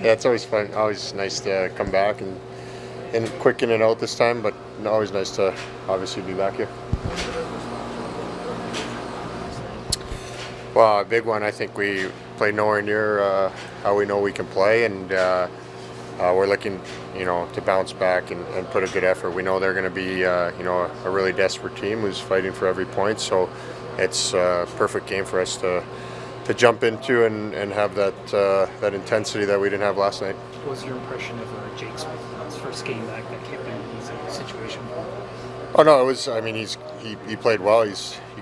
Yeah, it's always fun. Always nice to come back and quick in and out this time, but always nice to obviously be back here. Well, a big one. I think we played nowhere near how we know we can play, and we're looking, to bounce back and put a good effort. We know they're going to be, a really desperate team who's fighting for every point. So it's a perfect game for us to jump into and have that intensity that we didn't have last night. What was your impression of Jake Smith's first game back that kept him in his situation? Oh no, it was. I mean, he played well. You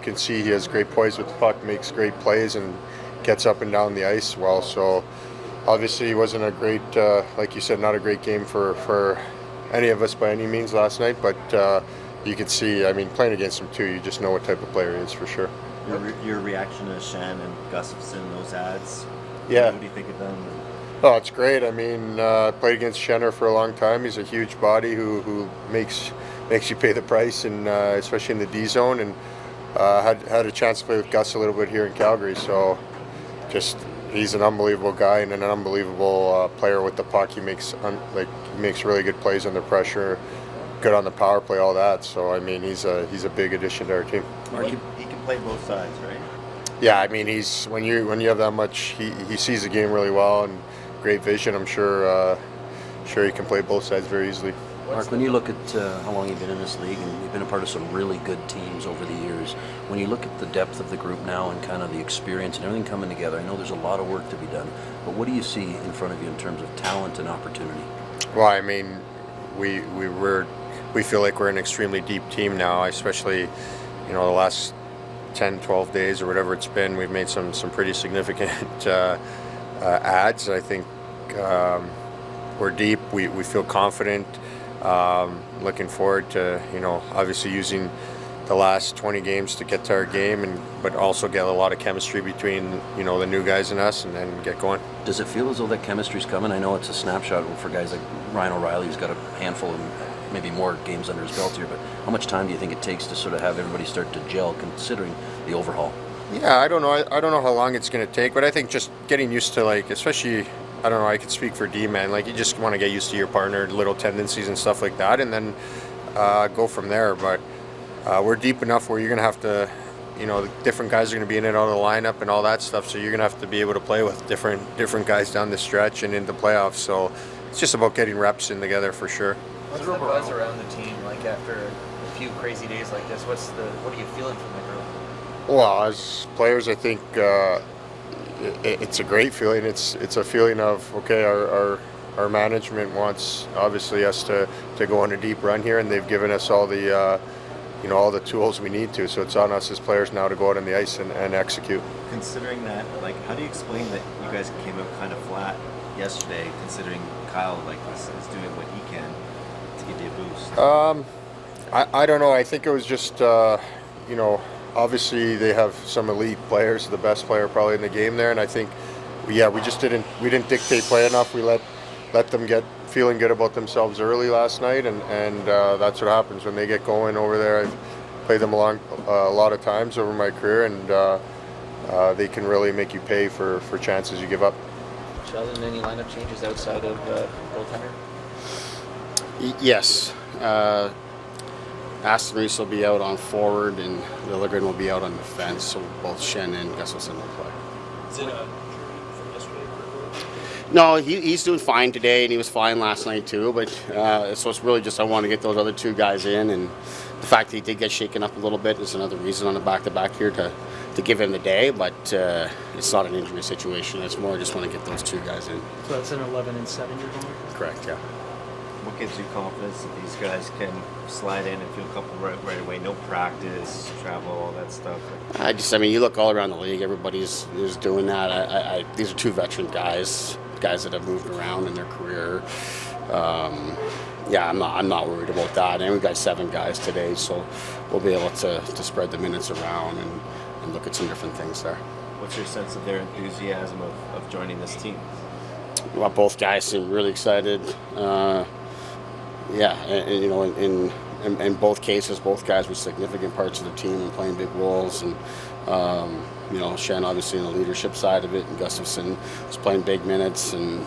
can see he has great poise with the puck, makes great plays, and gets up and down the ice well. So obviously, it wasn't a great, like you said, not a great game for any of us by any means last night. But you could see. I mean, playing against him too, you just know what type of player he is for sure. Your reaction to Shen and Gustafson, those ads. Yeah. What do you think of them? Oh, it's great. I mean, played against Shenner for a long time. He's a huge body who makes you pay the price, and especially in the D zone. And had a chance to play with Gus a little bit here in Calgary. So he's an unbelievable guy and an unbelievable player with the puck. He makes really good plays under pressure, good on the power play, all that. So I mean, he's a big addition to our team. He can play both sides, right? Yeah, I mean, he's when you have that much, he sees the game really well and great vision. I'm sure he can play both sides very easily. Mark, when you look at how long you've been in this league and you've been a part of some really good teams over the years, when you look at the depth of the group now and kind of the experience and everything coming together, I know there's a lot of work to be done, but what do you see in front of you in terms of talent and opportunity? Well, I mean, we feel like we're an extremely deep team now, especially the last 10, 12 days or whatever it's been. We've made some pretty significant adds. I think we're deep. We feel confident. Looking forward to obviously using the last 20 games to get to our game, but also get a lot of chemistry between the new guys and us, and then get going. Does it feel as though that chemistry's coming? I know it's a snapshot for guys like Ryan O'Reilly, who's got a handful of maybe more games under his belt here, but how much time do you think it takes to sort of have everybody start to gel, considering the overhaul? Yeah, I don't know. I don't know how long it's going to take, but I think just getting used to, especially, I don't know, I could speak for D-man, you just want to get used to your partner, little tendencies and stuff like that, and then go from there. But we're deep enough where you're going to have to, the different guys are going to be in and out of the lineup and all that stuff, so you're going to have to be able to play with different guys down the stretch and into playoffs. So it's just about getting reps in together for sure. What's the buzz around the team after a few crazy days like this? What are you feeling from the group? Well, as players, I think it's a great feeling. It's a feeling of, okay, our management wants obviously us to go on a deep run here, and they've given us all the all the tools we need to. So it's on us as players now to go out on the ice and execute. Considering that, how do you explain that you guys came out kind of flat yesterday? Considering Kyle is doing what he can to give you a boost. I don't know. I think it was just obviously they have some elite players, the best player probably in the game there, and I think we just didn't dictate play enough. We let them get feeling good about themselves early last night, and that's what happens when they get going over there. I've played them a lot of times over my career, and they can really make you pay for chances you give up. Sheldon, any lineup changes outside of goaltender? Yes. Aston Reese will be out on forward, and Lilligren will be out on defense, so both Shen and Gustafson will play. Is it a injury from yesterday? No, he's doing fine today, and he was fine last night too, but so it's really just I want to get those other two guys in, and the fact that he did get shaken up a little bit is another reason on the back-to-back here to give him the day, but it's not an injury situation. It's more just want to get those two guys in. So that's an 11 and 7 you're going with? Correct, yeah. What gives you confidence that these guys can slide in and feel comfortable right away? No practice, travel, all that stuff. You look all around the league. Everybody's doing that. These are two veteran guys that have moved around in their career. I'm not worried about that. And we've got 7 guys today, so we'll be able to spread the minutes around and look at some different things there. What's your sense of their enthusiasm of joining this team? Well, both guys seem really excited. And in in both cases, both guys were significant parts of the team and playing big roles. And Shen obviously in the leadership side of it, and Gustafson was playing big minutes and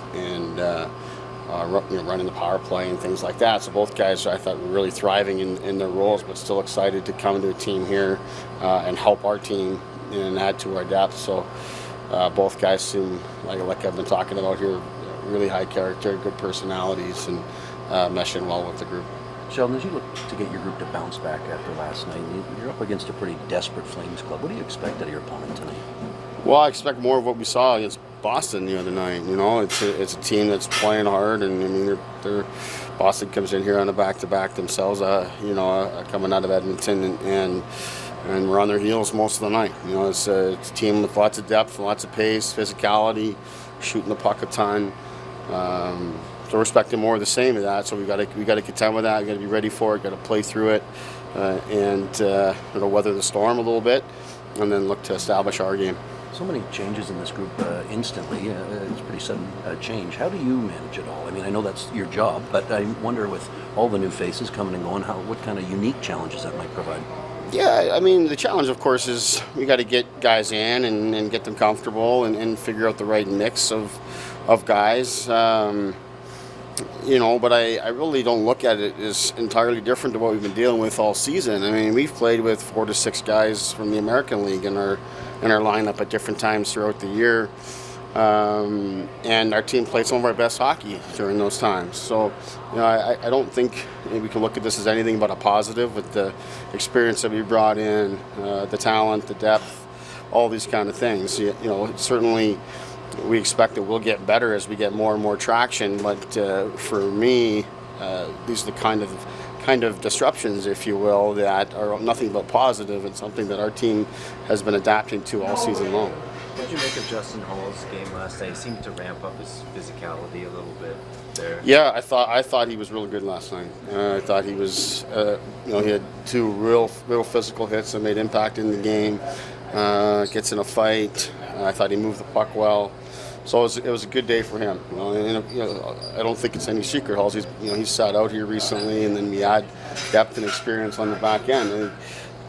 running the power play and things like that. So both guys, I thought, were really thriving in their roles, but still excited to come to a team here and help our team and add to our depth. So both guys seem like I've been talking about here, really high character, good personalities, and meshing well with the group. Sheldon, as you look to get your group to bounce back after last night, you're up against a pretty desperate Flames club. What do you expect out of your opponent tonight? Well, I expect more of what we saw against Boston the other night. It's a team that's playing hard, and I mean, Boston comes in here on a back-to-back themselves. Coming out of Edmonton and we're on their heels most of the night. It's a team with lots of depth, lots of pace, physicality, shooting the puck a ton. So we're expecting more of the same of that. So we got to contend with that. We got to be ready for it. Got to play through it, and weather the storm a little bit, and then look to establish our game. So many changes in this group instantly. It's a pretty sudden change. How do you manage it all? I mean, I know that's your job, but I wonder, with all the new faces coming and going, what kind of unique challenges that might provide? Yeah, I mean, the challenge, of course, is we got to get guys in and get them comfortable and figure out the right mix of guys. But I really don't look at it as entirely different to what we've been dealing with all season. I mean, we've played with 4 to 6 guys from the American League in our lineup at different times throughout the year. And our team played some of our best hockey during those times. So, I don't think we can look at this as anything but a positive with the experience that we brought in, the talent, the depth, all these kind of things. Certainly we expect that we'll get better as we get more and more traction. But for me, these are the kind of disruptions, if you will, that are nothing but positive, and something that our team has been adapting to all season long. What did you make of Justin Hall's game last night? He seemed to ramp up his physicality a little bit there. Yeah, I thought he was really good last night. I thought he was, he had 2 real physical hits that made impact in the game. Gets in a fight. I thought he moved the puck well. So it was a good day for him. I don't think it's any secret. He's sat out here recently, and then we add depth and experience on the back end. And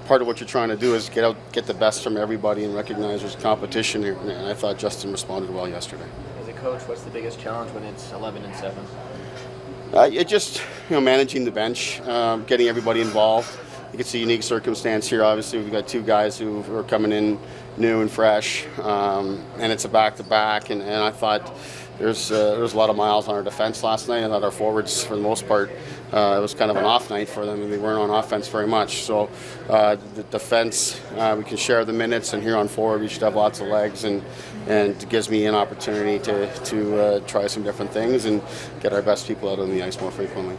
part of what you're trying to do is get the best from everybody and recognize there's competition here. And I thought Justin responded well yesterday. As a coach, what's the biggest challenge when it's 11-7? It just managing the bench, getting everybody involved. I think it's a unique circumstance here. Obviously, we've got 2 guys who are coming in new and fresh, and it's a back-to-back. And I thought there was a lot of miles on our defense last night. I thought our forwards, for the most part, it was kind of an off night for them, and they weren't on offense very much. So the defense, we can share the minutes, and here on forward, we should have lots of legs, and it gives me an opportunity to try some different things and get our best people out on the ice more frequently.